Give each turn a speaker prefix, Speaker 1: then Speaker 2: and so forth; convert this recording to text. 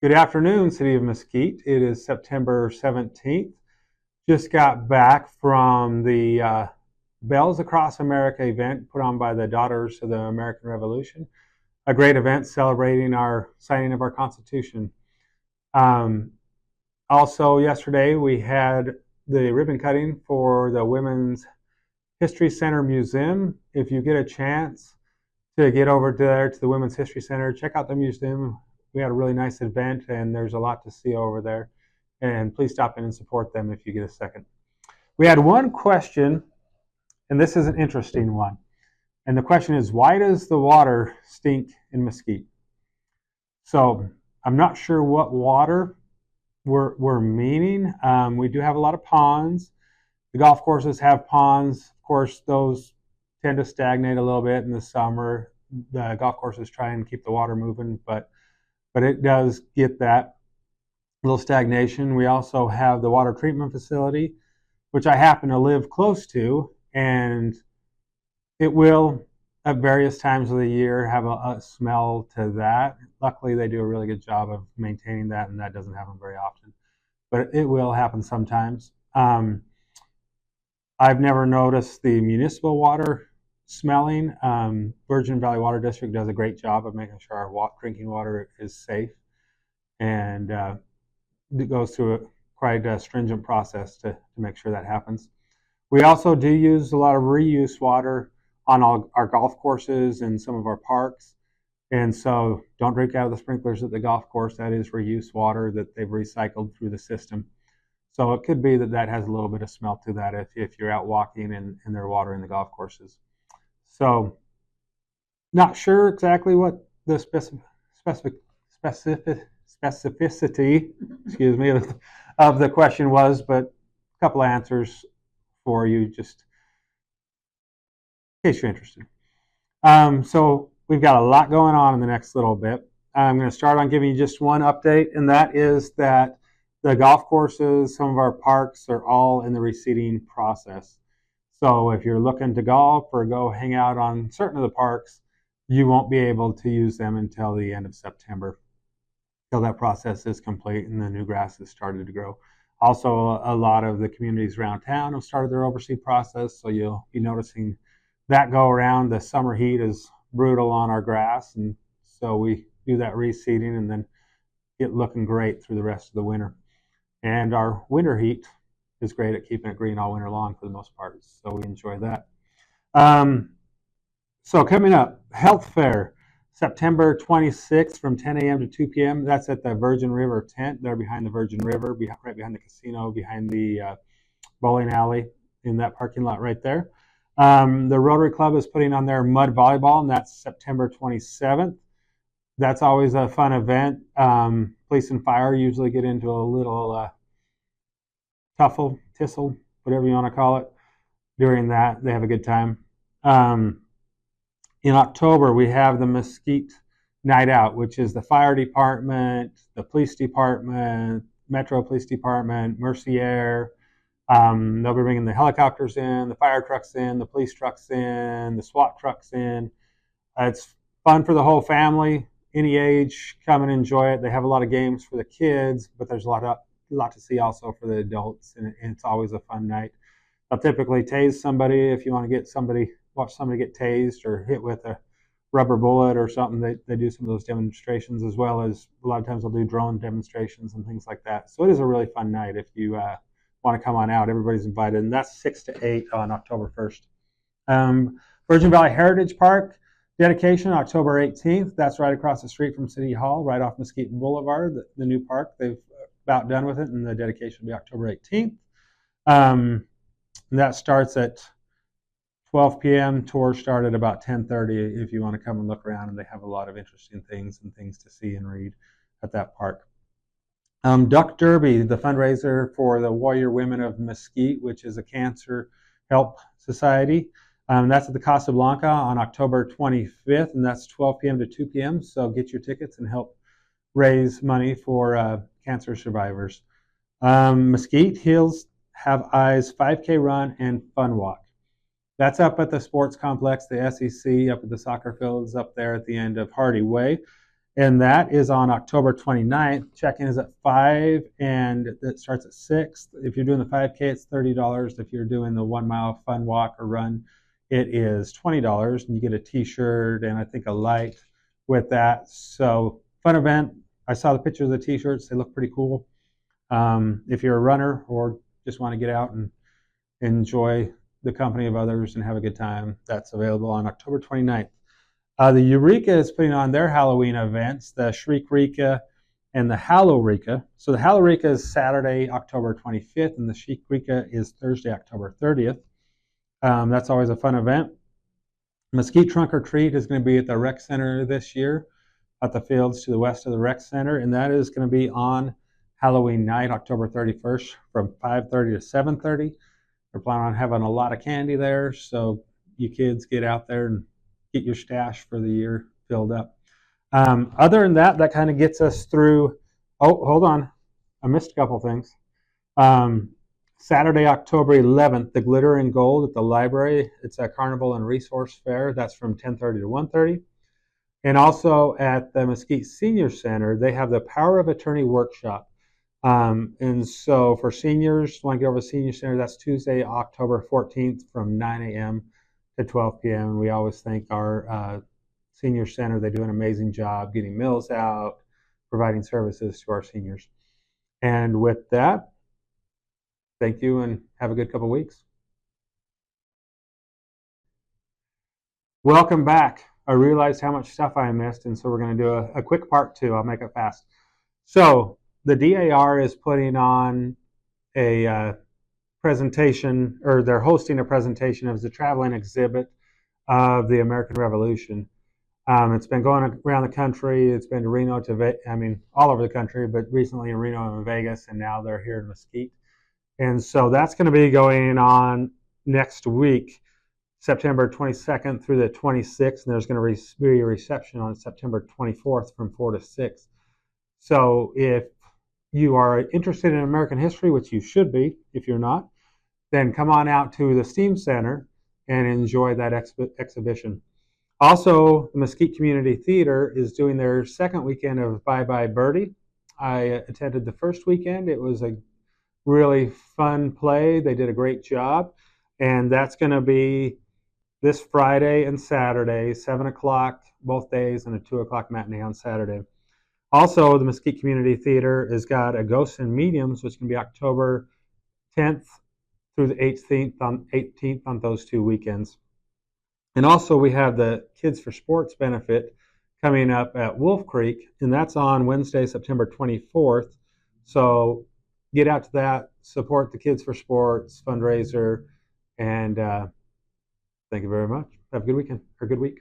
Speaker 1: Good afternoon, City of Mesquite. It is September 17th. Just got back from the Bells Across America event put on by the Daughters of the American Revolution, a great event celebrating our signing of our Constitution. Also, yesterday we had the ribbon cutting for the Women's History Center Museum. If you get a chance to get over there to the Women's History Center, check out the museum. We had a really nice event, and there's a lot to see over there. And please stop in and support them if you get a second. We had one question, and this is an interesting one. And the question is, why does the water stink in Mesquite? So I'm not sure what water we're meaning. We do have a lot of ponds. The golf courses have ponds. Of course, those tend to stagnate a little bit in the summer. The golf courses try and keep the water moving, but it does get that little stagnation. We also have the water treatment facility, which I happen to live close to, and it will, at various times of the year, have a smell to that. Luckily, they do a really good job of maintaining that, and that doesn't happen very often. But it will happen sometimes. I've never noticed the municipal water smelling. Virgin Valley Water District does a great job of making sure our drinking water is safe, and it goes through a quite stringent process to make sure that happens. We also do use a lot of reuse water on all our golf courses and some of our parks, and so don't drink out of the sprinklers at the golf course. That is reuse water that they've recycled through the system. So it could be that has a little bit of smell to that if you're out walking and they're watering the golf courses. So, not sure exactly what the specificity, excuse me, of the question was, but a couple of answers for you, just in case you're interested. So we've got a lot going on in the next little bit. I'm going to start on giving you just one update, and that is that the golf courses, some of our parks are all in the reseeding process. So if you're looking to golf or go hang out on certain of the parks, you won't be able to use them until the end of September, until that process is complete and the new grass has started to grow. Also, a lot of the communities around town have started their overseed process, so you'll be noticing that go around. The summer heat is brutal on our grass, and so we do that reseeding and then get looking great through the rest of the winter. And our winter heat is great at keeping it green all winter long for the most part, so we enjoy that. So coming up, Health Fair, September 26th from 10 a.m. to 2 p.m. That's at the Virgin River tent. They're behind the Virgin River, right behind the casino, behind the bowling alley in that parking lot right there. The Rotary Club is putting on their mud volleyball, and that's September 27th. That's always a fun event. Police and fire usually get into a little tussle, whatever you want to call it, during that. They have a good time. In October, we have the Mesquite Night Out, which is the fire department, the police department, Metro Police Department, Mercier. They'll be bringing the helicopters in, the fire trucks in, the police trucks in, the SWAT trucks in. It's fun for the whole family, any age, come and enjoy it. They have a lot of games for the kids, but there's a lot to see also for the adults, and it's always a fun night. I'll typically tase somebody if you want to watch somebody get tased or hit with a rubber bullet or something. They do some of those demonstrations, as well as a lot of times they'll do drone demonstrations and things like that. So it is a really fun night if you want to come on out. Everybody's invited, and that's 6 to 8 on October 1st. Virgin Valley Heritage Park dedication, October 18th. That's right across the street from City Hall, right off Mesquite Boulevard, the new park. They've about done with it, and the dedication will be October 18th. And that starts at 12 p.m. Tours start at about 10:30 if you want to come and look around, and they have a lot of interesting things to see and read at that park. Duck Derby, the fundraiser for the Warrior Women of Mesquite, which is a cancer help society. That's at the Casablanca on October 25th, and that's 12 p.m. to 2 p.m. So get your tickets and help raise money for cancer survivors. Mesquite Hills Have Eyes 5K Run and Fun Walk. That's up at the sports complex, the SEC, up at the soccer fields up there at the end of Hardy Way. And that is on October 29th. Check-in is at 5 and it starts at 6. If you're doing the 5K, it's $30. If you're doing the 1 mile fun walk or run, it is $20. And you get a t-shirt and I think a light with that. So fun event. I saw the pictures of the t-shirts. They look pretty cool. If you're a runner or just want to get out and enjoy the company of others and have a good time, that's available on October 29th. The Eureka is putting on their Halloween events, the Shriek-rika and the Hallow-rika. So the Hallow-rika is Saturday, October 25th, and the Shriek-rika is Thursday, October 30th. That's always a fun event. Mesquite Trunk or Treat is going to be at the Rec Center this year, at the fields to the west of the Rec Center, and that is going to be on Halloween night, October 31st, from 5:30 to 7:30. We're planning on having a lot of candy there, so you kids get out there and get your stash for the year filled up. Other than that, that kind of gets us through. Oh, hold on. I missed a couple things. Saturday, October 11th, the Glitter and Gold at the library. It's a carnival and resource fair. That's from 10:30 to 1:30. And also at the Mesquite Senior Center, they have the Power of Attorney workshop. And so for seniors, want to get over to Senior Center, that's Tuesday, October 14th from 9 a.m. to 12 p.m. And we always thank our Senior Center. They do an amazing job getting meals out, providing services to our seniors. And with that, thank you and have a good couple weeks. Welcome back. I realized how much stuff I missed, and so we're going to do a quick part two. I'll make it fast. So the DAR is putting on a presentation, or they're hosting a presentation of the traveling exhibit of the American Revolution. It's been going around the country. It's been to Reno to, all over the country, but recently in Reno and Vegas, and now they're here in Mesquite. And so that's going to be going on next week, September 22nd through the 26th, and there's going to be a reception on September 24th from 4 to 6. So if you are interested in American history, which you should be if you're not, then come on out to the STEAM Center and enjoy that exhibition. Also, the Mesquite Community Theater is doing their second weekend of Bye Bye Birdie. I attended the first weekend. It was a really fun play. They did a great job. And that's going to be this Friday and Saturday, 7 o'clock both days, and a 2 o'clock matinee on Saturday. Also, the Mesquite Community Theater has got a Ghosts and Mediums, which can be October 10th through the 18th on those 2 weekends. And also we have the Kids for Sports benefit coming up at Wolf Creek, and that's on Wednesday, September 24th. So get out to that, support the Kids for Sports fundraiser, and thank you very much. Have a good weekend, or good week.